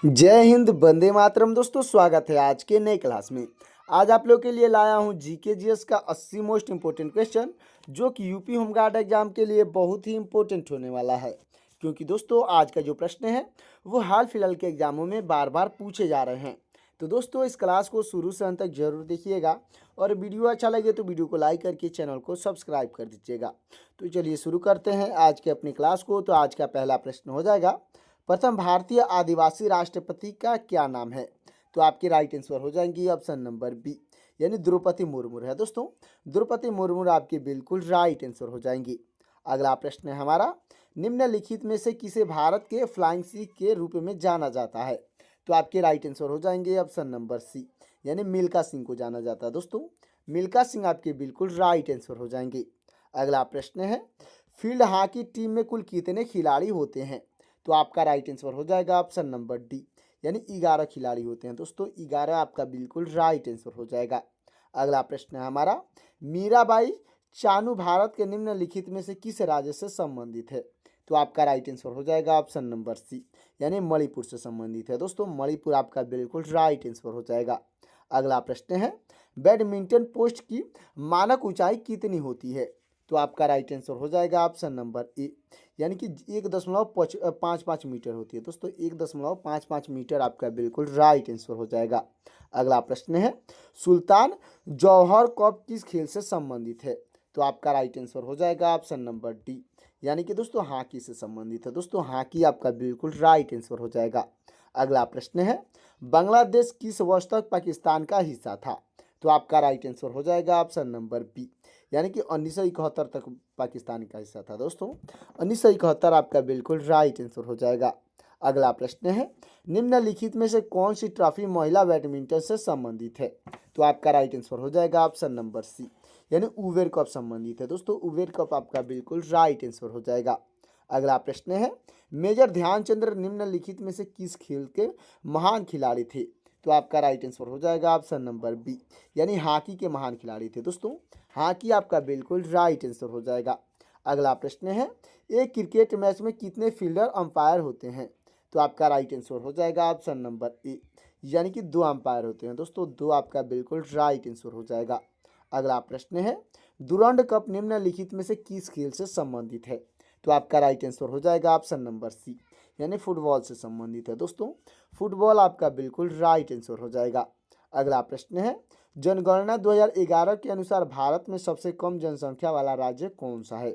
जय हिंद, वंदे मातरम। दोस्तों, स्वागत है आज के नए क्लास में। आज आप लोग के लिए लाया हूं जीके जीएस का 80 मोस्ट इम्पोर्टेंट क्वेश्चन, जो कि यूपी होमगार्ड एग्जाम के लिए बहुत ही इम्पोर्टेंट होने वाला है। क्योंकि दोस्तों, आज का जो प्रश्न है वो हाल फिलहाल के एग्जामों में बार बार पूछे जा रहे हैं। तो दोस्तों, इस क्लास को शुरू से अंत तक जरूर देखिएगा और वीडियो अच्छा लगे तो वीडियो को लाइक करके चैनल को सब्सक्राइब कर दीजिएगा। तो चलिए शुरू करते हैं आज के अपनी क्लास को। तो आज का पहला प्रश्न हो जाएगा, प्रथम भारतीय आदिवासी राष्ट्रपति का क्या नाम है? तो आपके राइट आंसर हो जाएंगी ऑप्शन नंबर बी, यानी द्रौपदी मुर्मू है। दोस्तों, द्रौपदी मुर्मू आपके बिल्कुल राइट आंसर हो जाएंगी। अगला प्रश्न है हमारा, निम्नलिखित में से किसे भारत के फ्लाइंग सिख के रूप में जाना जाता है? तो आपके राइट आंसर हो जाएंगे ऑप्शन नंबर सी, यानी मिल्खा सिंह को जाना जाता है। दोस्तों, मिल्खा सिंह आपके बिल्कुल राइट आंसर हो जाएंगे। अगला प्रश्न है, फील्ड हॉकी टीम में कुल कितने खिलाड़ी होते हैं? तो आपका राइट आंसर हो जाएगा ऑप्शन नंबर डी, यानी 11 खिलाड़ी होते हैं। दोस्तों, 11 आपका बिल्कुल राइट आंसर हो जाएगा। अगला प्रश्न है हमारा, मीराबाई चानू भारत के निम्नलिखित में से किस राज्य से संबंधित है? तो आपका राइट आंसर हो जाएगा ऑप्शन नंबर सी, यानी मणिपुर से संबंधित है। दोस्तों, मणिपुर आपका बिल्कुल राइट आंसर हो जाएगा। अगला प्रश्न है, बैडमिंटन पोस्ट की मानक ऊंचाई कितनी होती है? तो आपका राइट आंसर हो जाएगा ऑप्शन नंबर ए, यानी कि 1.55 मीटर होती है। दोस्तों, 1.55 मीटर आपका बिल्कुल राइट आंसर हो जाएगा। अगला प्रश्न है, सुल्तान जौहर कप किस खेल से संबंधित है? तो आपका राइट आंसर हो जाएगा ऑप्शन नंबर डी, यानी कि दोस्तों हॉकी से संबंधित है। दोस्तों, हॉकी आपका बिल्कुल राइट आंसर हो जाएगा। अगला प्रश्न है, बांग्लादेश किस वर्ष तक पाकिस्तान का हिस्सा था? तो आपका राइट आंसर हो जाएगा ऑप्शन नंबर बी, यानी कि 1971 तक पाकिस्तान का हिस्सा था। दोस्तों, 1971 आपका बिल्कुल राइट आंसर हो जाएगा। अगला प्रश्न है, निम्नलिखित में से कौन सी ट्रॉफी महिला बैडमिंटन से संबंधित है? तो आपका राइट आंसर हो जाएगा ऑप्शन नंबर सी, यानी उबेर कप संबंधित है। दोस्तों, उबेर कप आपका बिल्कुल राइट आंसर हो जाएगा। अगला प्रश्न है, मेजर ध्यानचंद निम्नलिखित में से किस खेल के महान खिलाड़ी थे? तो आपका राइट आंसर हो जाएगा ऑप्शन नंबर बी, यानी हॉकी के महान खिलाड़ी थे। दोस्तों, हॉकी आपका बिल्कुल राइट आंसर हो जाएगा। अगला प्रश्न है, एक क्रिकेट मैच में कितने फील्डर अंपायर होते हैं? तो आपका राइट आंसर हो जाएगा ऑप्शन नंबर ए, यानी कि 2 अंपायर होते हैं। दोस्तों, 2 आपका बिल्कुल राइट आंसर हो जाएगा। अगला प्रश्न है, डुरंड कप निम्नलिखित में से किस खेल से संबंधित है? तो आपका राइट आंसर हो जाएगा ऑप्शन नंबर सी, यानी फुटबॉल से संबंधित है। दोस्तों, फुटबॉल आपका बिल्कुल राइट आंसर हो जाएगा। अगला प्रश्न है, जनगणना 2011 के अनुसार भारत में सबसे कम जनसंख्या वाला राज्य कौन सा है?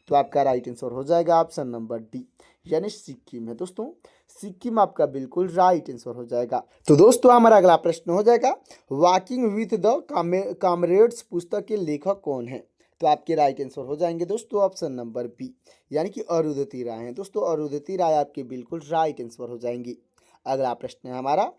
तो आपका राइट आंसर हो जाएगा ऑप्शन नंबर डी, यानी सिक्किम है। दोस्तों, सिक्किम आपका बिल्कुल राइट आंसर हो जाएगा। तो दोस्तों, हमारा अगला प्रश्न हो जाएगा, वॉकिंग विथ द कॉमरेड्स पुस्तक के लेखक कौन है? तो आपके राइट आंसर हो जाएंगे दोस्तों ऑप्शन नंबर बी, यानी कि अरुंधति राय हैं। दोस्तों, अरुंधति राय आपके बिल्कुल राइट आंसर हो जाएंगी। अगला प्रश्न है हमारा,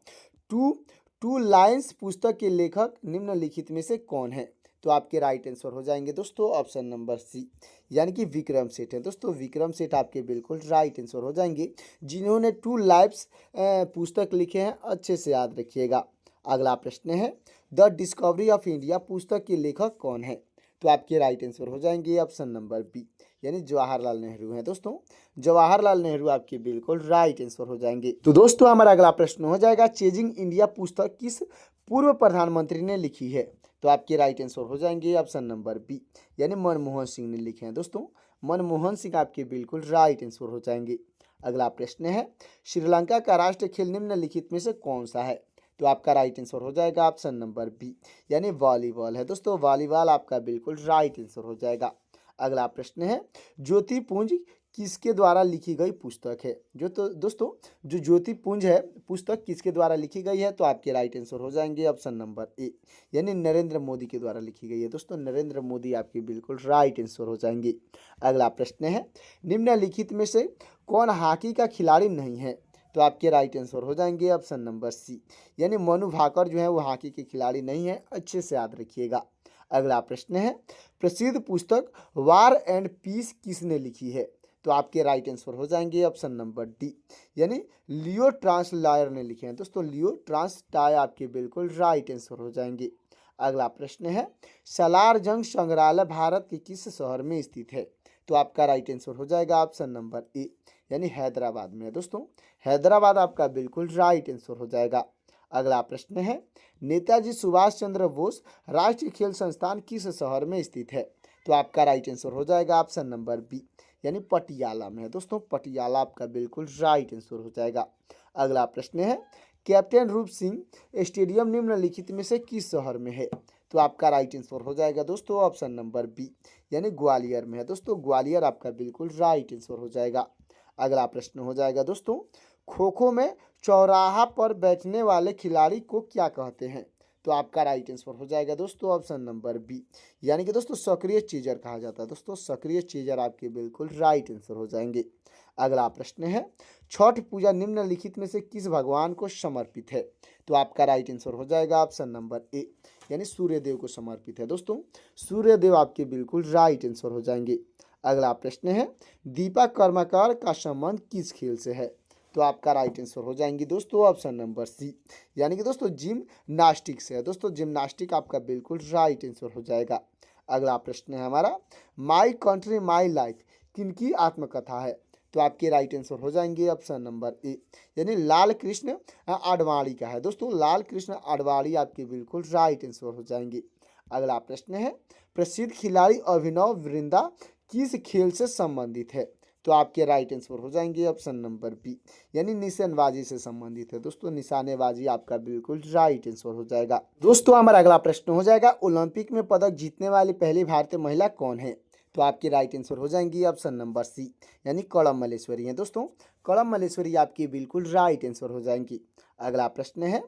टू टू लाइन्स पुस्तक के लेखक निम्नलिखित में से कौन है? तो आपके राइट आंसर हो जाएंगे दोस्तों ऑप्शन नंबर सी, यानी कि विक्रम सेठ है। दोस्तों, विक्रम सेठ आपके बिल्कुल राइट आंसर हो जाएंगे, जिन्होंने 2 लाइव्स पुस्तक लिखे हैं। अच्छे से याद रखिएगा। अगला प्रश्न है, द डिस्कवरी ऑफ इंडिया पुस्तक के लेखक कौन है? तो आपके राइट आंसर हो जाएंगे ऑप्शन नंबर बी, यानी जवाहरलाल नेहरू हैं। दोस्तों, जवाहरलाल नेहरू आपके बिल्कुल राइट आंसर हो जाएंगे। तो दोस्तों, हमारा अगला प्रश्न हो जाएगा, चेजिंग इंडिया पुस्तक किस पूर्व प्रधानमंत्री ने लिखी है? तो आपके राइट आंसर हो जाएंगे ऑप्शन नंबर बी, यानी मनमोहन सिंह ने लिखे हैं। दोस्तों, मनमोहन सिंह आपके बिल्कुल राइट आंसर हो जाएंगे। अगला प्रश्न है, श्रीलंका का राष्ट्रीय खेल निम्नलिखित में से कौन सा है? तो आपका राइट आंसर हो जाएगा ऑप्शन नंबर बी, यानी वॉलीबॉल है। दोस्तों, वॉलीबॉल आपका बिल्कुल राइट आंसर हो जाएगा। अगला प्रश्न है, ज्योतिपुंज किसके द्वारा लिखी गई पुस्तक है? दोस्तों, जो ज्योतिपुंज है पुस्तक किसके द्वारा लिखी गई है? तो आपके राइट आंसर हो जाएंगे ऑप्शन नंबर ए, यानी नरेंद्र मोदी के द्वारा लिखी गई है। दोस्तों, नरेंद्र मोदी आपके बिल्कुल राइट आंसर हो जाएंगे। अगला प्रश्न है, निम्नलिखित में से कौन हॉकी का खिलाड़ी नहीं है? तो आपके राइट आंसर हो जाएंगे ऑप्शन नंबर सी, यानी मनु भाकर जो है वो हॉकी के खिलाड़ी नहीं है। अच्छे से याद रखिएगा। अगला प्रश्न है, प्रसिद्ध पुस्तक वार एंड पीस किसने लिखी है? तो आपके राइट आंसर हो जाएंगे ऑप्शन नंबर डी, यानी लियो ट्रांसलायर ने लिखे हैं। दोस्तों, लियो ट्रांसटाय आपके बिल्कुल राइट आंसर हो जाएंगे। अगला प्रश्न है, सलार जंग संग्रहालय भारत के किस शहर में स्थित है? तो आपका राइट आंसर हो जाएगा ऑप्शन नंबर ए, यानी हैदराबाद में है दोस्तों। हैदराबाद आपका बिल्कुल राइट आंसर हो जाएगा। अगला प्रश्न है, नेताजी सुभाष चंद्र बोस राष्ट्रीय खेल संस्थान किस शहर में स्थित है? तो आपका राइट आंसर हो जाएगा ऑप्शन नंबर बी, यानी पटियाला में है दोस्तों। पटियाला आपका बिल्कुल राइट आंसर हो जाएगा। अगला प्रश्न है, कैप्टन रूप सिंह स्टेडियम निम्नलिखित में से किस शहर में है? तो आपका राइट आंसर हो जाएगा दोस्तों ऑप्शन नंबर बी, यानी ग्वालियर में है दोस्तों। ग्वालियर आपका बिल्कुल राइट आंसर हो जाएगा। अगला प्रश्न हो जाएगा दोस्तों, खो खो में चौराहा पर बैठने वाले खिलाड़ी को क्या कहते हैं? तो आपका राइट आंसर हो जाएगा दोस्तों ऑप्शन नंबर बी, यानी कि दोस्तों सक्रिय चीजर कहा जाता है दोस्तों। सक्रिय चीजर आपके बिल्कुल राइट आंसर हो जाएंगे। अगला प्रश्न है, छठ पूजा निम्नलिखित में से किस भगवान को समर्पित है? तो आपका राइट आंसर हो जाएगा ऑप्शन नंबर ए, यानी सूर्यदेव को समर्पित है दोस्तों। सूर्यदेव आपके बिल्कुल राइट आंसर हो जाएंगे। अगला प्रश्न है, दीपा कर्मकार का संबंध किस खेल से है? तो आपका राइट आंसर हो जाएंगी दोस्तों ऑप्शन नंबर सी, यानी कि दोस्तों जिम्नास्टिक से है दोस्तों। जिम्नास्टिक आपका बिल्कुल राइट आंसर हो जाएगा। अगला प्रश्न है हमारा, माई कंट्री माई लाइफ किनकी आत्मकथा है? तो आपके राइट आंसर हो जाएंगे ऑप्शन नंबर ए, यानी लाल कृष्ण आडवाणी का है दोस्तों। लाल कृष्ण आडवाणी आपके बिल्कुल राइट आंसर हो जाएंगे। अगला प्रश्न है, प्रसिद्ध खिलाड़ी अभिनव बिंद्रा किस खेल से संबंधित है? तो आपके राइट आंसर हो जाएंगे ऑप्शन नंबर बी, यानी निशानेबाजी से संबंधित है दोस्तों। निशानेबाजी आपका बिल्कुल राइट आंसर हो जाएगा। दोस्तों हमारा अगला प्रश्न हो जाएगा, ओलंपिक में पदक जीतने वाली पहली भारतीय महिला कौन है? तो आपकी राइट आंसर हो जाएंगी ऑप्शन नंबर सी, यानी कड़म मल्लेश्वरी है दोस्तों। कड़म मल्लेश्वरी आपकी बिल्कुल राइट आंसर हो जाएंगी। अगला प्रश्न है,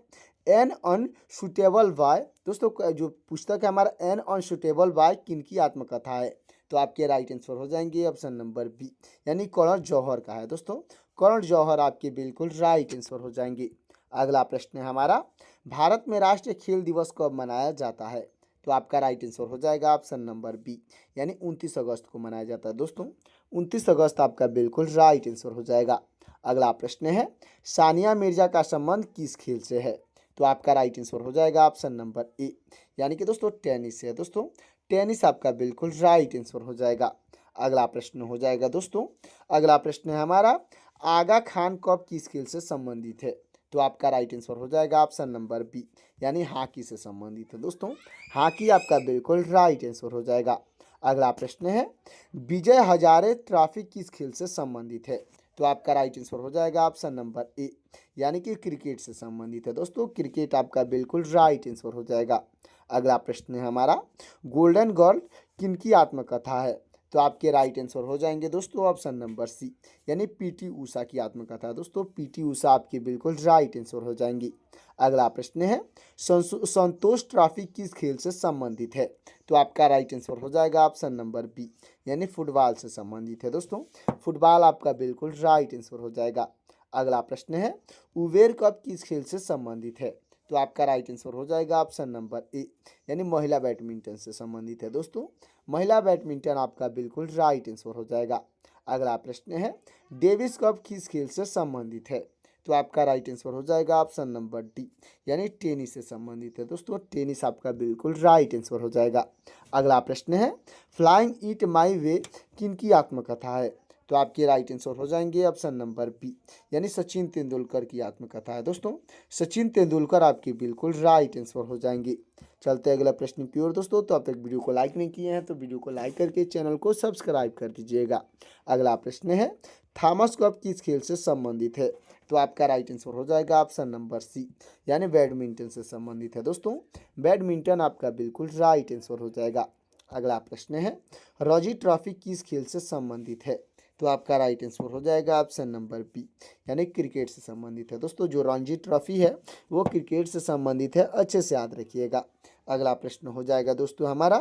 एन अनशूटेबल बॉय दोस्तों, जो पुस्तक है हमारा एन अनशूटेबल बॉय किनकी आत्मकथा है? तो आपके राइट आंसर हो जाएंगे ऑप्शन नंबर बी, यानी कर्ण जौहर का है दोस्तों। कर्ण जौहर आपके बिल्कुल राइट आंसर हो जाएंगे। अगला प्रश्न है हमारा, भारत में राष्ट्रीय खेल दिवस कब मनाया जाता है? तो आपका राइट आंसर हो जाएगा ऑप्शन नंबर बी, यानी 29 अगस्त को मनाया जाता है दोस्तों। 29 अगस्त आपका बिल्कुल राइट आंसर हो जाएगा। अगला प्रश्न है, सानिया मिर्जा का संबंध किस खेल से है? तो आपका राइट आंसर हो जाएगा ऑप्शन नंबर ए, यानी कि दोस्तों टेनिस से है दोस्तों। टेनिस आपका बिल्कुल राइट आंसर हो जाएगा। अगला प्रश्न हो जाएगा दोस्तों, अगला प्रश्न है हमारा, आगा खान कप किस खेल से संबंधित है? तो आपका राइट आंसर हो जाएगा ऑप्शन नंबर बी, यानी हॉकी से संबंधित है दोस्तों। हॉकी आपका बिल्कुल राइट आंसर हो जाएगा। अगला प्रश्न है, विजय हजारे ट्रॉफी किस खेल से संबंधित है? तो आपका राइट आंसर हो जाएगा ऑप्शन नंबर ए, यानी कि क्रिकेट से संबंधित है दोस्तों। क्रिकेट आपका बिल्कुल राइट आंसर हो जाएगा। अगला प्रश्न है हमारा, गोल्डन गर्ल किनकी आत्मकथा है? तो आपके राइट आंसर हो जाएंगे दोस्तों ऑप्शन नंबर सी, यानी पीटी उषा की आत्मकथा है दोस्तों। पीटी उषा आपकी बिल्कुल राइट आंसर हो जाएंगी। अगला प्रश्न है, संतोष ट्रॉफी किस खेल से संबंधित है? तो आपका राइट आंसर हो जाएगा ऑप्शन नंबर बी, यानी फुटबॉल से संबंधित है दोस्तों। फुटबॉल आपका बिल्कुल राइट आंसर हो जाएगा। अगला प्रश्न है, उबेर कप किस खेल से संबंधित है? तो आपका राइट आंसर हो जाएगा ऑप्शन नंबर ए, यानी महिला बैडमिंटन से संबंधित है दोस्तों। महिला बैडमिंटन आपका बिल्कुल राइट आंसर हो जाएगा। अगला प्रश्न है, डेविस कप किस खेल से संबंधित है? तो आपका राइट आंसर हो जाएगा ऑप्शन नंबर डी, यानी टेनिस से संबंधित है दोस्तों। टेनिस आपका बिल्कुल राइट आंसर हो जाएगा। अगला प्रश्न है, फ्लाइंग इट माई वे किनकी आत्मकथा है? तो आपके राइट आंसर हो जाएंगे ऑप्शन नंबर बी, यानी सचिन तेंदुलकर की आत्मकथा है दोस्तों। सचिन तेंदुलकर आपकी बिल्कुल राइट आंसर हो जाएंगे। चलते हैं अगला प्रश्न की ओर दोस्तों। तो अब तक वीडियो को लाइक नहीं किए हैं तो वीडियो को लाइक करके चैनल को सब्सक्राइब कर दीजिएगा। अगला प्रश्न है, थॉमस कप किस खेल से संबंधित है? तो आपका राइट आंसर हो जाएगा ऑप्शन नंबर सी, यानी बैडमिंटन से संबंधित है दोस्तों। बैडमिंटन आपका बिल्कुल राइट आंसर हो जाएगा। अगला प्रश्न है, रणजी ट्रॉफी किस खेल से संबंधित है? तो आपका राइट आंसर हो जाएगा ऑप्शन नंबर बी, यानी क्रिकेट से संबंधित है दोस्तों। जो रणजी ट्रॉफी है वो क्रिकेट से संबंधित है, अच्छे से याद रखिएगा। अगला प्रश्न हो जाएगा दोस्तों हमारा,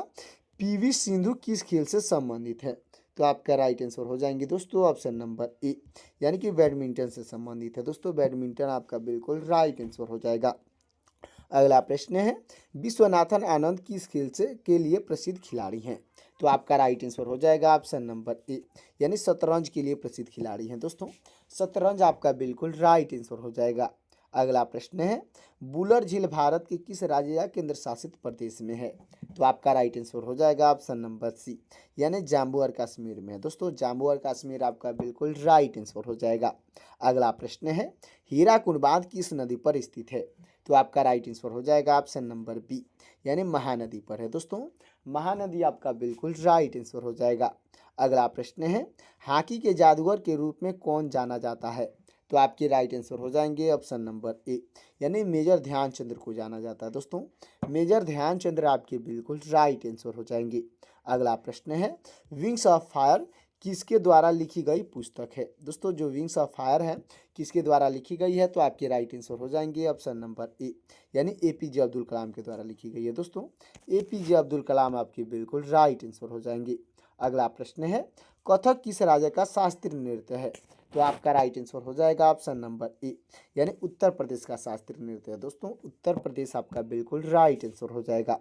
पीवी सिंधु किस खेल से संबंधित है? तो आपका राइट आंसर हो जाएंगे दोस्तों ऑप्शन नंबर ए, यानी कि बैडमिंटन से संबंधित है दोस्तों। बैडमिंटन आपका बिल्कुल राइट आंसर हो जाएगा। अगला प्रश्न है, विश्वनाथन आनंद किस खेल से के लिए प्रसिद्ध खिलाड़ी हैं? तो आपका राइट आंसर हो जाएगा ऑप्शन नंबर ए, यानी शतरंज के लिए प्रसिद्ध खिलाड़ी हैं दोस्तों। शतरंज आपका बिल्कुल राइट आंसर हो जाएगा। अगला प्रश्न है बुलर झील भारत के किस राज्य या केंद्र शासित प्रदेश में है? तो आपका राइट आंसर हो जाएगा ऑप्शन नंबर सी, यानी जम्मू और कश्मीर में है। दोस्तों जम्मू और कश्मीर आपका बिल्कुल राइट आंसर हो जाएगा। अगला प्रश्न है हीराकुंड बांध किस नदी पर स्थित है? तो आपका राइट आंसर हो जाएगा ऑप्शन नंबर बी, यानी महानदी पर है। दोस्तों महानदी आपका बिल्कुल राइट आंसर हो जाएगा। अगला प्रश्न है हॉकी के जादूगर के रूप में कौन जाना जाता है? तो आपके राइट आंसर हो जाएंगे ऑप्शन नंबर ए, यानी मेजर ध्यानचंद्र को जाना जाता है। दोस्तों मेजर ध्यानचंद्र आपके बिल्कुल राइट आंसर हो जाएंगे। अगला प्रश्न है विंग्स ऑफ फायर किसके द्वारा लिखी गई पुस्तक है? दोस्तों जो विंग्स ऑफ फायर है किसके द्वारा लिखी गई है? तो आपके राइट आंसर हो जाएंगे ऑप्शन नंबर ए, यानी एपीजे अब्दुल कलाम के द्वारा लिखी गई है। दोस्तों एपीजे अब्दुल कलाम आपके बिल्कुल राइट आंसर हो जाएंगे। अगला प्रश्न है कथक किस राज्य का शास्त्रीय नृत्य है? तो आपका राइट आंसर हो जाएगा ऑप्शन नंबर ए, यानी उत्तर प्रदेश का शास्त्रीय नृत्य है। दोस्तों उत्तर प्रदेश आपका बिल्कुल राइट आंसर हो जाएगा।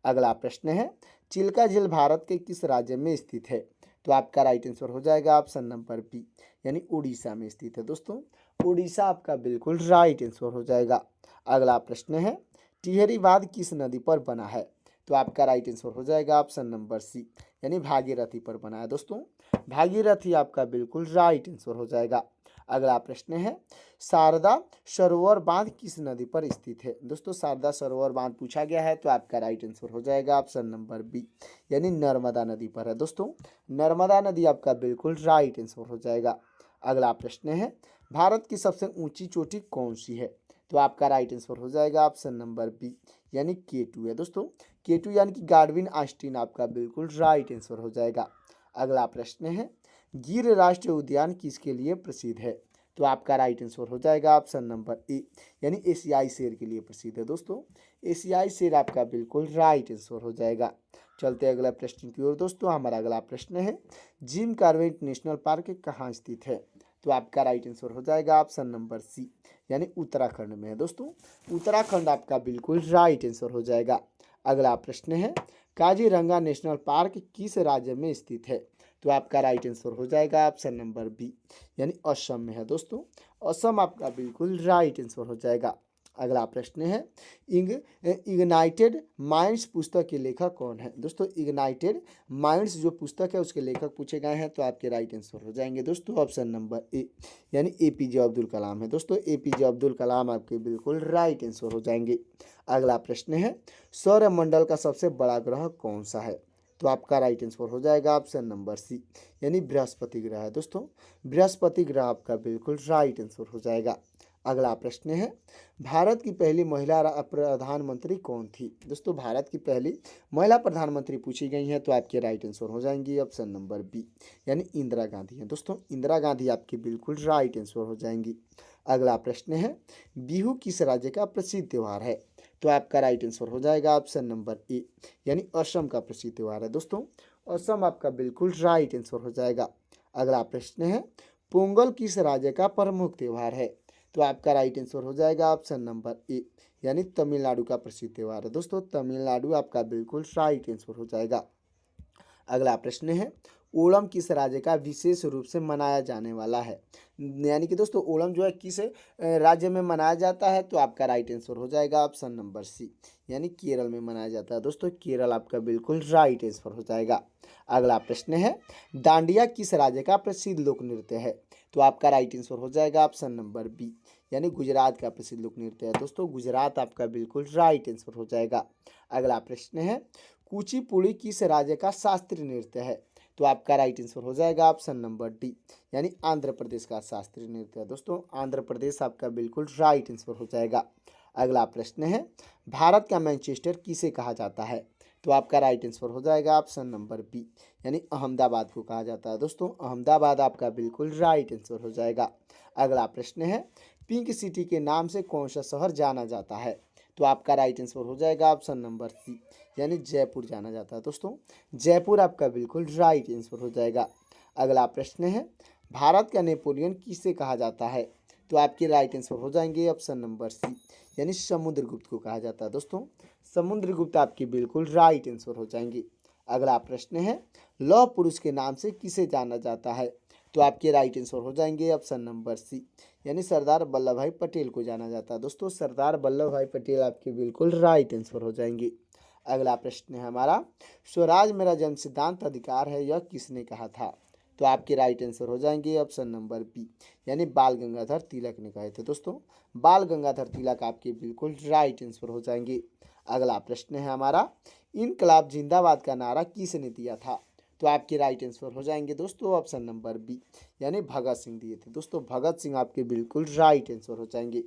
अगला प्रश्न है चिल्का झील भारत के किस राज्य में स्थित है? तो आपका राइट आंसर हो जाएगा ऑप्शन नंबर बी, यानी उड़ीसा में स्थित है। दोस्तों उड़ीसा आपका बिल्कुल राइट आंसर हो जाएगा। अगला प्रश्न है टिहरी बांध किस नदी पर बना है? तो आपका राइट आंसर हो जाएगा ऑप्शन नंबर सी, यानी भागीरथी पर बना है। दोस्तों भागीरथी आपका बिल्कुल राइट आंसर हो जाएगा। अगला प्रश्न है शारदा सरोवर बांध किस नदी पर स्थित है? दोस्तों शारदा सरोवर बांध पूछा गया है, तो आपका राइट आंसर हो जाएगा ऑप्शन नंबर बी, यानी नर्मदा नदी पर है। दोस्तों नर्मदा नदी आपका बिल्कुल राइट आंसर हो जाएगा। अगला प्रश्न है भारत की सबसे ऊंची चोटी कौन सी है? तो आपका राइट आंसर हो जाएगा ऑप्शन नंबर बी, यानी K2 है। दोस्तों K2 यानी कि गार्डविन आस्टीन आपका बिल्कुल राइट आंसर हो जाएगा। अगला प्रश्न है गिर राष्ट्रीय उद्यान किसके लिए प्रसिद्ध है? तो आपका राइट आंसर हो जाएगा ऑप्शन नंबर ए, यानी एशियाई शेर के लिए प्रसिद्ध है। दोस्तों एशियाई शेर आपका बिल्कुल राइट आंसर हो जाएगा। चलते अगला प्रश्न की ओर। दोस्तों हमारा अगला प्रश्न है जिम कॉर्बेट नेशनल पार्क कहाँ स्थित है? तो आपका राइट आंसर हो जाएगा ऑप्शन नंबर सी, यानी उत्तराखंड में है। दोस्तों उत्तराखंड आपका बिल्कुल राइट आंसर हो जाएगा। अगला प्रश्न है काजीरंगा नेशनल पार्क किस राज्य में स्थित है? तो आपका राइट आंसर हो जाएगा ऑप्शन नंबर बी, यानी असम में है। दोस्तों असम आपका बिल्कुल राइट आंसर हो जाएगा। अगला प्रश्न है इग्नाइटेड माइंड्स पुस्तक के लेखक कौन है? दोस्तों इग्नाइटेड माइंड्स जो पुस्तक है उसके लेखक पूछे गए हैं, तो आपके राइट आंसर हो जाएंगे दोस्तों ऑप्शन नंबर ए, यानी एपीजे अब्दुल कलाम है। दोस्तों एपीजे अब्दुल कलाम आपके बिल्कुल राइट आंसर हो जाएंगे। अगला प्रश्न है सौरमंडल का सबसे बड़ा ग्रह कौन सा है? तो आपका राइट आंसर हो जाएगा ऑप्शन नंबर सी, यानी बृहस्पति ग्रह है। दोस्तों बृहस्पति ग्रह आपका बिल्कुल राइट आंसर हो जाएगा। अगला प्रश्न है भारत की पहली महिला प्रधानमंत्री कौन थी? दोस्तों भारत की पहली महिला प्रधानमंत्री पूछी गई हैं, तो आपके राइट आंसर हो जाएंगी ऑप्शन नंबर बी, यानी इंदिरा गांधी है। दोस्तों इंदिरा गांधी आपके बिल्कुल राइट आंसर हो जाएंगी। अगला प्रश्न है बिहू किस राज्य का प्रसिद्ध त्यौहार है? तो आपका राइट आंसर हो जाएगा ऑप्शन नंबर ए, यानी असम का प्रसिद्ध त्यौहार है। दोस्तों असम आपका बिल्कुल राइट आंसर हो जाएगा। अगला प्रश्न है पोंगल किस राज्य का प्रमुख त्यौहार है? तो आपका राइट आंसर हो जाएगा ऑप्शन नंबर ए, यानी तमिलनाडु का प्रसिद्ध त्यौहार है। दोस्तों तमिलनाडु आपका बिल्कुल राइट आंसर हो जाएगा। अगला प्रश्न है ओणम किस राज्य का विशेष रूप से मनाया जाने वाला है? यानी कि दोस्तों ओणम जो है किस राज्य में मनाया जाता है? तो आपका राइट आंसर हो जाएगा ऑप्शन नंबर सी, यानी केरल में मनाया जाता है। दोस्तों केरल आपका बिल्कुल राइट आंसर हो जाएगा। अगला प्रश्न है डांडिया किस राज्य का प्रसिद्ध लोक नृत्य है? तो आपका राइट आंसर हो जाएगा ऑप्शन नंबर बी, यानी गुजरात का प्रसिद्ध लोक नृत्य है। दोस्तों गुजरात आपका बिल्कुल राइट आंसर हो जाएगा। अगला प्रश्न है कुचिपुड़ी किस राज्य का शास्त्रीय नृत्य है? तो आपका राइट आंसर हो जाएगा ऑप्शन नंबर डी, यानी आंध्र प्रदेश का शास्त्रीय नृत्य है। दोस्तों आंध्र प्रदेश आपका बिल्कुल राइट आंसर हो जाएगा। अगला प्रश्न है भारत का मैनचेस्टर किसे कहा जाता है? तो आपका राइट आंसर हो जाएगा ऑप्शन नंबर बी, यानी अहमदाबाद को कहा जाता है। दोस्तों अहमदाबाद आपका बिल्कुल राइट आंसर हो जाएगा। अगला प्रश्न है पिंक सिटी के नाम से कौन सा शहर जाना जाता है? तो आपका राइट आंसर हो जाएगा ऑप्शन नंबर सी, यानी जयपुर जाना जाता है। दोस्तों जयपुर आपका बिल्कुल राइट आंसर हो जाएगा। अगला प्रश्न है भारत का नेपोलियन किसे कहा जाता है? तो आपके राइट आंसर हो जाएंगे ऑप्शन नंबर सी, यानी समुद्रगुप्त को कहा जाता है। दोस्तों समुद्रगुप्त आपकी बिल्कुल राइट आंसर हो जाएंगे। अगला प्रश्न है लौह पुरुष के नाम से किसे जाना जाता है? तो आपके राइट आंसर हो जाएंगे ऑप्शन नंबर सी, यानी सरदार वल्लभ भाई पटेल को जाना जाता है। दोस्तों सरदार वल्लभ भाई पटेल आपके बिल्कुल राइट आंसर हो जाएंगे। अगला प्रश्न है हमारा, स्वराज मेरा जन्म सिद्धांत अधिकार है यह किसने कहा था? तो आपके राइट आंसर हो जाएंगे ऑप्शन नंबर बी, यानी बाल गंगाधर तिलक ने कहे थे। दोस्तों बाल गंगाधर तिलक आपके बिल्कुल राइट आंसर हो जाएंगे। अगला प्रश्न है हमारा, इनकलाब जिंदाबाद का नारा किसने दिया था? तो आपके राइट आंसर हो जाएंगे दोस्तों ऑप्शन नंबर बी, यानी भगत सिंह दिए थे। दोस्तों भगत सिंह आपके बिल्कुल राइट आंसर हो जाएंगे।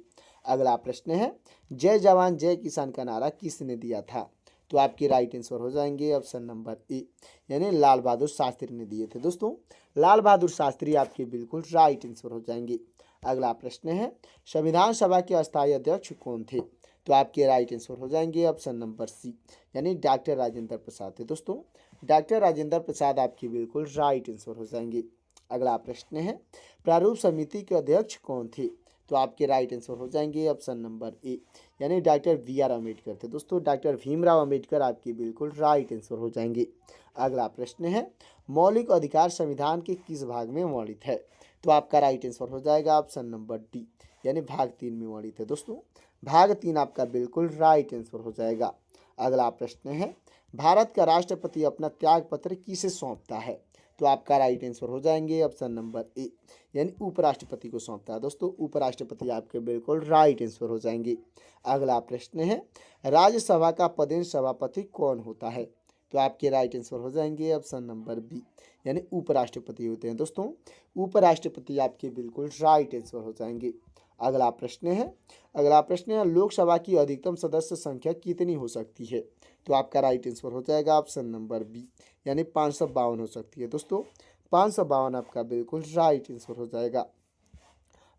अगला प्रश्न है, जय जवान जय किसान का नारा किसने दिया था? तो आपके राइट आंसर हो जाएंगे ऑप्शन नंबर ए, यानी लाल बहादुर शास्त्री ने दिए थे। दोस्तों लाल बहादुर शास्त्री आपके बिल्कुल राइट आंसर हो जाएंगे। अगला प्रश्न है, संविधान सभा के अस्थायी अध्यक्ष कौन थे? तो आपके राइट आंसर हो जाएंगे ऑप्शन नंबर सी, यानी डॉक्टर राजेंद्र प्रसाद थे। दोस्तों डॉक्टर राजेंद्र प्रसाद आपके बिल्कुल राइट आंसर हो जाएंगे। अगला प्रश्न है, प्रारूप समिति के अध्यक्ष कौन थे? तो आपके राइट आंसर हो जाएंगे ऑप्शन नंबर ए, यानी डॉक्टर बी आर अम्बेडकर थे। दोस्तों डॉक्टर भीमराव अम्बेडकर आपके बिल्कुल राइट आंसर हो जाएंगे। अगला प्रश्न है, मौलिक अधिकार संविधान के किस भाग में वर्णित है? तो आपका राइट आंसर हो जाएगा ऑप्शन नंबर डी, यानी भाग 3 में वर्णित है। दोस्तों भाग 3 आपका बिल्कुल राइट आंसर हो जाएगा। अगला प्रश्न है, भारत का राष्ट्रपति अपना त्याग पत्र किसे सौंपता है? तो आपका राइट आंसर हो जाएंगे ऑप्शन नंबर ए, यानी उपराष्ट्रपति को सौंपता है। दोस्तों उपराष्ट्रपति आपके बिल्कुल राइट आंसर हो जाएंगे। अगला प्रश्न है, राज्यसभा का पदेन सभापति कौन होता है? तो आपके राइट आंसर हो जाएंगे ऑप्शन नंबर बी, यानी उपराष्ट्रपति होते हैं। दोस्तों उपराष्ट्रपति आपके बिल्कुल राइट आंसर हो जाएंगे। अगला प्रश्न है, लोकसभा की अधिकतम सदस्य संख्या कितनी हो सकती है? तो आपका राइट आंसर हो जाएगा ऑप्शन नंबर बी, यानी 552 हो सकती है। दोस्तों 552 आपका बिल्कुल राइट आंसर हो जाएगा।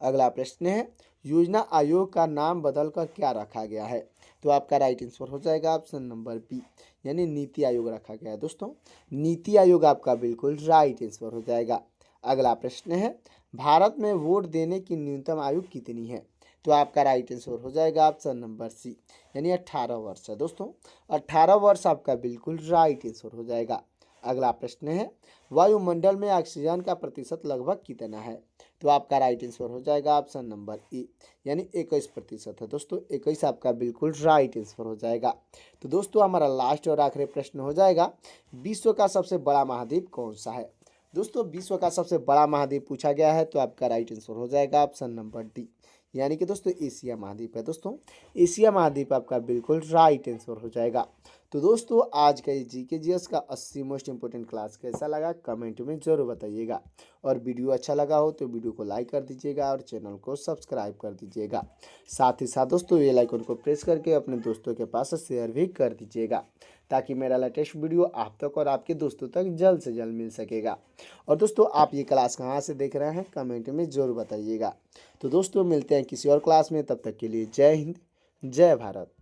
अगला प्रश्न है, योजना आयोग का नाम बदलकर क्या रखा गया है? तो आपका राइट आंसर हो जाएगा ऑप्शन नंबर बी, यानी नीति आयोग रखा गया है। दोस्तों नीति आयोग आपका बिल्कुल राइट आंसर हो जाएगा। अगला प्रश्न है, भारत में वोट देने की न्यूनतम आयु कितनी है? तो आपका राइट आंसर हो जाएगा ऑप्शन नंबर सी, यानी 18 वर्ष है। दोस्तों 18 वर्ष आपका बिल्कुल राइट आंसर हो जाएगा। अगला प्रश्न है, वायुमंडल में ऑक्सीजन का प्रतिशत लगभग कितना है? तो आपका राइट आंसर हो जाएगा ऑप्शन नंबर ए, यानी 21% है। दोस्तों 21 आपका बिल्कुल राइट आंसर हो जाएगा। तो दोस्तों हमारा लास्ट और आखिरी प्रश्न हो जाएगा, विश्व का सबसे बड़ा महाद्वीप कौन सा है? दोस्तों विश्व का सबसे बड़ा महाद्वीप पूछा गया है, तो आपका राइट आंसर हो जाएगा ऑप्शन नंबर डी, यानी कि दोस्तों एशिया महाद्वीप है। दोस्तों एशिया महाद्वीप आपका बिल्कुल राइट आंसर हो जाएगा। तो दोस्तों आज का ये जीके जीएस का 80 मोस्ट इंपोर्टेंट क्लास कैसा लगा कमेंट में ज़रूर बताइएगा, और वीडियो अच्छा लगा हो तो वीडियो को लाइक कर दीजिएगा और चैनल को सब्सक्राइब कर दीजिएगा। साथ ही साथ दोस्तों बेल आइकन को प्रेस करके अपने दोस्तों के पास शेयर भी कर दीजिएगा, ताकि मेरा लेटेस्ट वीडियो आप तक और आपके दोस्तों तक जल्द से जल्द मिल सकेगा। और दोस्तों आप ये क्लास कहाँ से देख रहे हैं कमेंट में ज़रूर बताइएगा। तो दोस्तों मिलते हैं किसी और क्लास में, तब तक के लिए जय हिंद जय भारत।